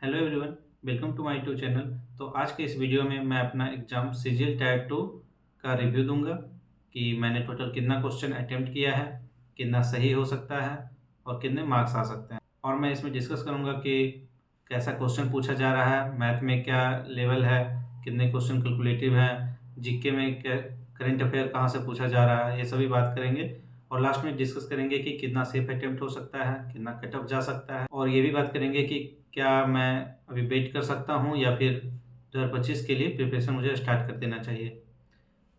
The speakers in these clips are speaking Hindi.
Hello everyone, welcome to my YouTube channel. तो आज के इस वीडियो में मैं अपना एग्ज़ाम सीजीएल टायर 2 का रिव्यू दूंगा कि मैंने टोटल कितना क्वेश्चन अटेम्प्ट किया है, कितना सही हो सकता है और कितने मार्क्स आ सकते हैं। और मैं इसमें डिस्कस करूंगा कि कैसा क्वेश्चन पूछा जा रहा है, मैथ में क्या लेवल है, कितने क्वेश्चन कैलकुलेटिव हैं, जीके में क्या करंट अफेयर कहाँ से पूछा जा रहा है, ये सभी बात करेंगे। और लास्ट में डिस्कस करेंगे कि कितना सेफ अटेम्प्ट हो सकता है, कितना कट ऑफ जा सकता है, और ये भी बात करेंगे कि क्या मैं अभी वेट कर सकता हूँ या फिर 2025 के लिए प्रिपरेशन मुझे स्टार्ट कर देना चाहिए।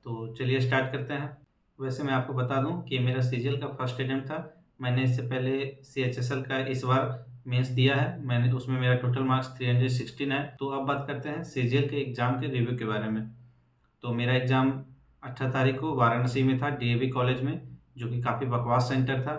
तो चलिए स्टार्ट करते हैं। वैसे मैं आपको बता दूं कि मेरा सीजीएल का फर्स्ट अटेम्प्ट था। मैंने इससे पहले सीएचएसएल का इस बार मेंस दिया है। मैंने उसमें मेरा टोटल मार्क्स 316 है। तो अब बात करते हैं सीजीएल के एग्ज़ाम के रिव्यू के बारे में। तो मेरा एग्ज़ाम 18 तारीख को वाराणसी में था, डीएवी कॉलेज में, जो कि काफ़ी बकवास सेंटर था।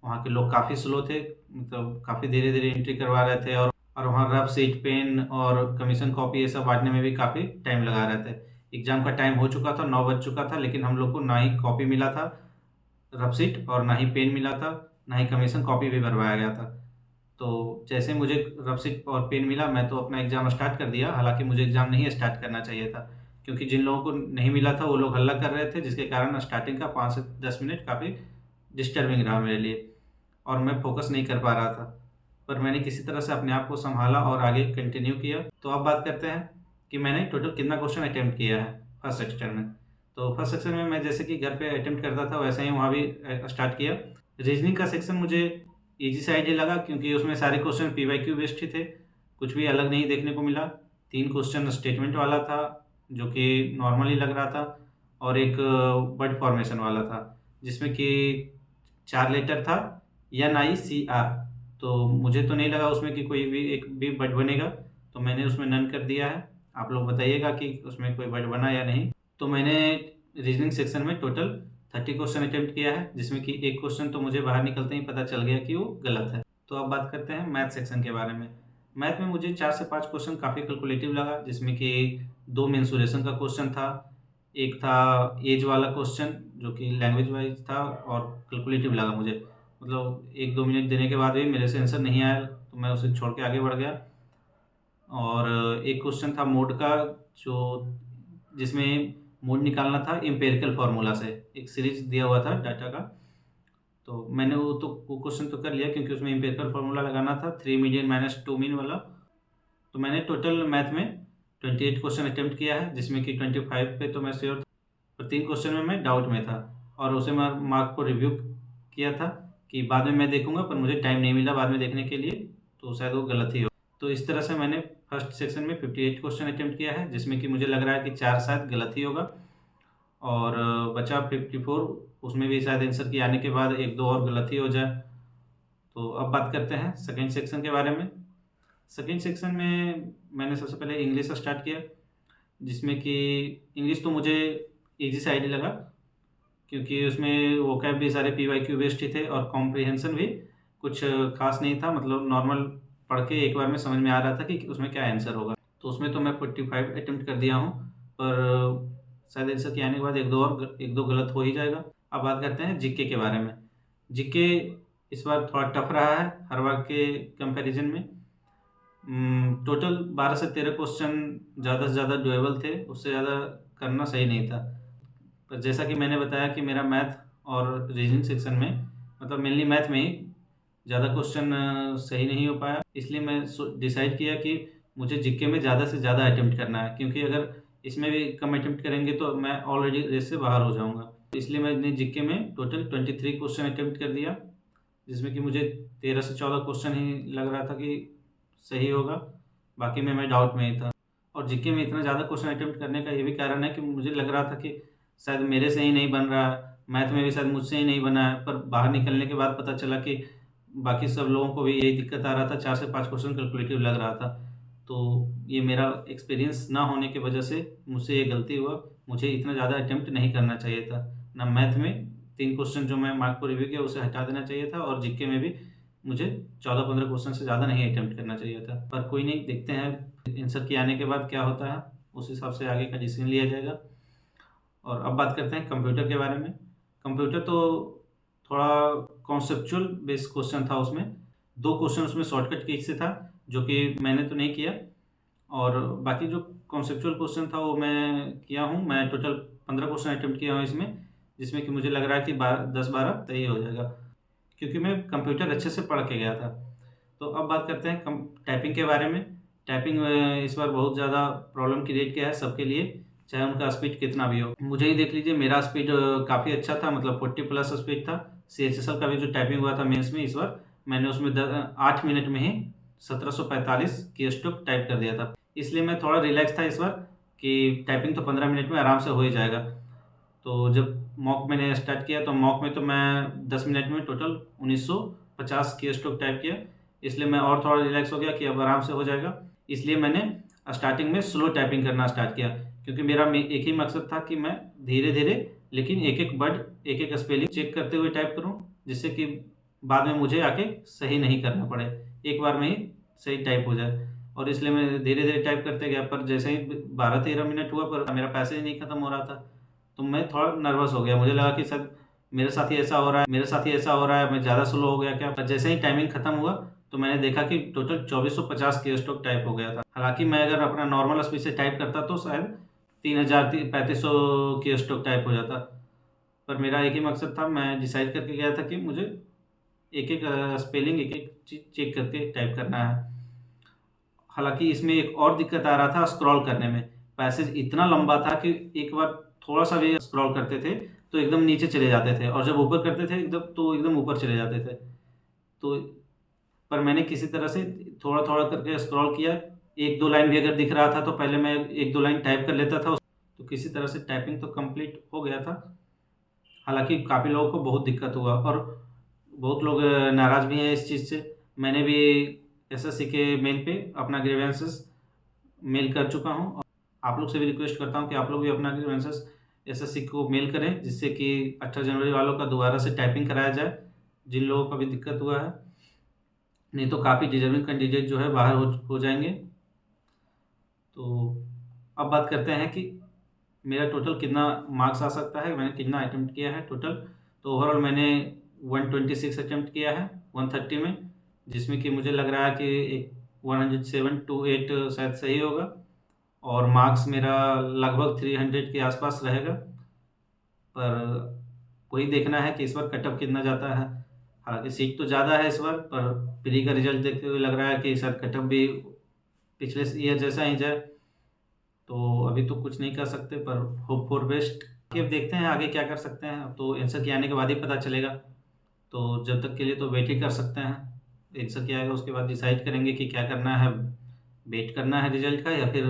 वहाँ के लोग काफ़ी स्लो थे, मतलब काफ़ी धीरे धीरे एंट्री करवा रहे थे, और वहाँ रफ सीट पेन और कमीशन कॉपी ये सब बांटने में भी काफ़ी टाइम लगा रहे थे। एग्ज़ाम का टाइम हो चुका था, 9 बज चुका था, लेकिन हम लोग को ना ही कॉपी मिला था रफ सीट, और ना ही पेन मिला था, ना ही कमीशन कॉपी भी भरवाया गया था। तो जैसे मुझे रफ सीट और पेन मिला, मैं तो अपना एग्ज़ाम स्टार्ट कर दिया। हालाँकि मुझे एग्ज़ाम नहीं स्टार्ट करना चाहिए था, क्योंकि जिन लोगों को नहीं मिला था वो लोग हल्ला कर रहे थे, जिसके कारण स्टार्टिंग का 5 से 10 मिनट काफ़ी डिस्टर्बिंग रहा मेरे लिए, और मैं फ़ोकस नहीं कर पा रहा था। पर मैंने किसी तरह से अपने आप को सँभाला और आगे कंटिन्यू किया। तो अब बात करते हैं कि मैंने टोटल कितना क्वेश्चन अटेम्प्ट किया है फर्स्ट सेक्शन में। तो फर्स्ट सेक्शन में मैं जैसे कि घर पे अटेम्प्ट करता था, वैसे ही वहाँ भी स्टार्ट किया। रीज़निंग का सेक्शन मुझे ईज़ी साइड ही लगा, क्योंकि उसमें सारे क्वेश्चन पीवाईक्यू बेस्ड ही थे, कुछ भी अलग नहीं देखने को मिला। 3 क्वेश्चन स्टेटमेंट वाला था, जो कि नॉर्मल ही लग रहा था, और एक वर्ड फॉर्मेशन वाला था, जिसमें कि 4 लेटर था, NICR। तो मुझे तो नहीं लगा उसमें कि कोई भी एक भी वर्ड बनेगा, तो मैंने उसमें नन कर दिया है। आप लोग बताइएगा कि उसमें कोई वर्ड बना या नहीं। तो मैंने रीजनिंग सेक्शन में टोटल 30 क्वेश्चन अटेम्प्ट किया है, जिसमें कि एक क्वेश्चन तो मुझे बाहर निकलते ही पता चल गया कि वो गलत है। तो अब बात करते हैं मैथ सेक्शन के बारे में। मैथ में मुझे 4 से 5 क्वेश्चन काफ़ी कैलकुलेटिव लगा, जिसमें कि 2 मेंसुरेशन का क्वेश्चन था, एक था एज वाला क्वेश्चन, जो कि लैंग्वेज वाइज था और कैलकुलेटिव लगा मुझे। मतलब 1-2 मिनट देने के बाद भी मेरे से आंसर नहीं आया, तो मैं उसे छोड़ के आगे बढ़ गया। और एक क्वेश्चन था मोड का, जो जिसमें मोड निकालना था एम्पिरिकल फार्मूला से, एक सीरीज दिया हुआ था डाटा का। तो मैंने वो क्वेश्चन तो कर लिया, क्योंकि उसमें एम्पिरिकल फार्मूला लगाना था 3 मीडियन माइनस 2 मीन वाला। तो मैंने टोटल मैथ में 28 क्वेश्चन अटेम्प्ट किया है, जिसमें कि 25 पे तो मैं श्योर था, पर 3 क्वेश्चन में मैं डाउट में था, और उसे मैं मार्क को रिव्यू किया था कि बाद में मैं देखूंगा, पर मुझे टाइम नहीं मिला बाद में देखने के लिए, तो शायद वो गलत ही हो। तो इस तरह से मैंने फर्स्ट सेक्शन में 58 क्वेश्चन अटेम्प्ट किया है, जिसमें कि मुझे लग रहा है कि 4 शायद गलत ही होगा, और बचा 54, उसमें भी शायद आंसर की आने के बाद 1-2 और गलत ही हो जाए। तो अब बात करते हैं सेकेंड सेक्शन के बारे में। सेकेंड सेक्शन में मैंने सबसे पहले इंग्लिश स्टार्ट किया, जिसमें कि इंग्लिश तो मुझे ईजी साइड ही लगा, क्योंकि उसमें वोकैब भी सारे पीवाईक्यू बेस्ड ही थे, और कॉम्प्रिहेंशन भी कुछ खास नहीं था। मतलब नॉर्मल पढ़ के एक बार में समझ में आ रहा था कि उसमें क्या आंसर होगा। तो उसमें तो मैं 45 अटेम्प्ट कर दिया हूँ, पर शायद आंसर के आने के बाद एक दो गलत हो ही जाएगा। अब बात करते हैं जीके के बारे में। जीके इस बार थोड़ा टफ रहा है हर बार के कंपैरिजन में। टोटल 12 से 13 क्वेश्चन ज़्यादा से ज़्यादा डुएबल थे, उससे ज़्यादा करना सही नहीं था। पर जैसा कि मैंने बताया कि मेरा मैथ और रीजनिंग सेक्शन में, मतलब मेनली मैथ में ही ज़्यादा क्वेश्चन सही नहीं हो पाया, इसलिए मैं डिसाइड किया कि मुझे जीके में ज़्यादा से ज़्यादा अटेम्प्ट करना है, क्योंकि अगर इसमें भी कम अटेम्प्ट करेंगे तो मैं ऑलरेडी रेस से बाहर हो जाऊंगा। इसलिए मैंने जीके में टोटल 23 क्वेश्चन अटेम्प्ट कर दिया, जिसमें कि मुझे 13 से 14 क्वेश्चन ही लग रहा था कि सही होगा, बाकी में मैं डाउट में ही था। और जीके में इतना ज़्यादा क्वेश्चन अटेम्प्ट करने का ये भी कारण है कि मुझे लग रहा था कि शायद मेरे से ही नहीं बन रहा है, मैथ में भी शायद मुझसे ही नहीं बना है। पर बाहर निकलने के बाद पता चला कि बाकी सब लोगों को भी यही दिक्कत आ रहा था, 4 से 5 क्वेश्चन कैलकुलेटिव लग रहा था। तो ये मेरा एक्सपीरियंस ना होने की वजह से मुझसे ये गलती हुआ, मुझे इतना ज़्यादा अटेम्प्ट नहीं करना चाहिए था। ना मैथ में 3 क्वेश्चन जो मैं मार्क को रिव्यू किया उसे हटा देना चाहिए था, और जीके में भी मुझे 14-15 क्वेश्चन से ज़्यादा नहीं अटेम्प्ट करना चाहिए था। पर कोई नहीं, देखते हैं आंसर के आने के बाद क्या होता है, उस हिसाब से आगे का डिसीजन लिया जाएगा। और अब बात करते हैं कंप्यूटर के बारे में। कंप्यूटर तो थोड़ा कॉन्सेप्चुअल बेस्ड क्वेश्चन था। उसमें 2 क्वेश्चन उसमें शॉर्टकट की से था, जो कि मैंने तो नहीं किया। और बाकी जो कॉन्सेप्चुअल क्वेश्चन था वो मैं किया हूँ। मैं टोटल 15 क्वेश्चन अटेम्प्ट किया हूँ इसमें, जिसमें कि मुझे लग रहा है कि 10-12 सही हो जाएगा, क्योंकि मैं कंप्यूटर अच्छे से पढ़ के गया था। तो अब बात करते हैं टाइपिंग के बारे में। टाइपिंग इस बार बहुत ज़्यादा प्रॉब्लम क्रिएट किया है सबके लिए, चाहे उनका स्पीड कितना भी हो। मुझे ही देख लीजिए, मेरा स्पीड काफ़ी अच्छा था, मतलब 40 प्लस स्पीड था। CHSL का भी जो टाइपिंग हुआ था मेंस में इस बार, मैंने उसमें 8 मिनट में ही 1745 की स्ट्रोक टाइप कर दिया था। इसलिए मैं थोड़ा रिलैक्स था इस बार कि टाइपिंग तो 15 मिनट में आराम से हो ही जाएगा। तो जब मॉक मैंने स्टार्ट किया तो मॉक में तो मैं 10 मिनट में टोटल 1950 की स्ट्रोक टाइप किया, इसलिए मैं और थोड़ा रिलैक्स हो गया कि अब आराम से हो जाएगा। इसलिए मैंने स्टार्टिंग में स्लो टाइपिंग करना स्टार्ट किया, क्योंकि मेरा एक ही मकसद था कि मैं धीरे धीरे लेकिन एक एक वर्ड एक एक स्पेलिंग चेक करते हुए टाइप करूं, जिससे कि बाद में मुझे आके सही नहीं करना पड़े, एक बार में ही सही टाइप हो जाए। और इसलिए मैं धीरे धीरे टाइप करते गया, पर जैसे ही 12-13 मिनट हुआ पर मेरा पैसे ही नहीं खत्म हो रहा था, तो मैं थोड़ा नर्वस हो गया। मुझे लगा कि सर मेरे साथ ही ऐसा हो रहा है, मैं ज़्यादा स्लो हो गया क्या। पर जैसे ही टाइमिंग खत्म हुआ तो मैंने देखा कि टोटल 2450 की स्ट्रोक टाइप हो गया था। हालांकि मैं अगर अपना नॉर्मल स्पीड से टाइप करता तो शायद 3500 की स्ट्रोक टाइप हो जाता। पर मेरा एक ही मकसद था, मैं डिसाइड करके गया था कि मुझे एक एक स्पेलिंग एक एक चीज चेक करके टाइप करना है। हालांकि इसमें एक और दिक्कत आ रहा था स्क्रॉल करने में। पैसेज इतना लंबा था कि एक बार थोड़ा सा भी स्क्रॉल करते थे तो एकदम नीचे चले जाते थे, और जब ऊपर करते थे एकदम तो एकदम ऊपर चले जाते थे। तो पर मैंने किसी तरह से थोड़ा थोड़ा करके स्क्रॉल किया। एक दो लाइन भी अगर दिख रहा था तो पहले मैं एक दो लाइन टाइप कर लेता था, तो किसी तरह से टाइपिंग तो कंप्लीट हो गया था। हालांकि काफ़ी लोगों को बहुत दिक्कत हुआ, और बहुत लोग नाराज़ भी हैं इस चीज़ से। मैंने भी SSC के मेल पे अपना ग्रीवेंसेस मेल कर चुका हूँ, और आप लोग से भी रिक्वेस्ट करता हूँ कि आप लोग भी अपना ग्रीवेंसेस SSC को मेल करें, जिससे कि 18 जनवरी वालों का दोबारा से टाइपिंग कराया जाए, जिन लोगों को भी दिक्कत हुआ है। नहीं तो काफ़ी डिजर्विंग कैंडिडेट जो है बाहर हो जाएंगे। तो अब बात करते हैं कि मेरा टोटल कितना मार्क्स आ सकता है, मैंने कितना अटेम्प्ट किया है टोटल। तो ओवरऑल मैंने 126 अटेम्प्ट किया है 130 में, जिसमें कि मुझे लग रहा है कि एक 107 to 8 शायद सही होगा, और मार्क्स मेरा लगभग 300 के आसपास रहेगा। पर वही देखना है कि इस बार कटअप कितना जाता है। हालांकि सीट तो ज़्यादा है इस बार, पर प्री का रिजल्ट देखते हुए लग रहा है कि शायद कटअप भी पिछले ईयर जैसा ही जाए। तो अभी तो कुछ नहीं कर सकते, पर होप फॉर बेस्ट। अब देखते हैं आगे क्या कर सकते हैं, अब तो आंसर के आने के बाद ही पता चलेगा। तो जब तक के लिए तो वेट ही कर सकते हैं, आंसर क्या आएगा उसके बाद डिसाइड करेंगे कि क्या करना है, वेट करना है रिजल्ट का, या फिर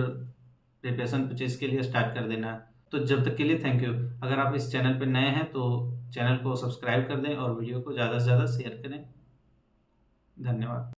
प्रिपरेशन परचेज के लिए स्टार्ट कर देना है। तो जब तक के लिए थैंक यू। अगर आप इस चैनल पर नए हैं तो चैनल को सब्सक्राइब कर दें और वीडियो को ज़्यादा से ज़्यादा शेयर करें। धन्यवाद।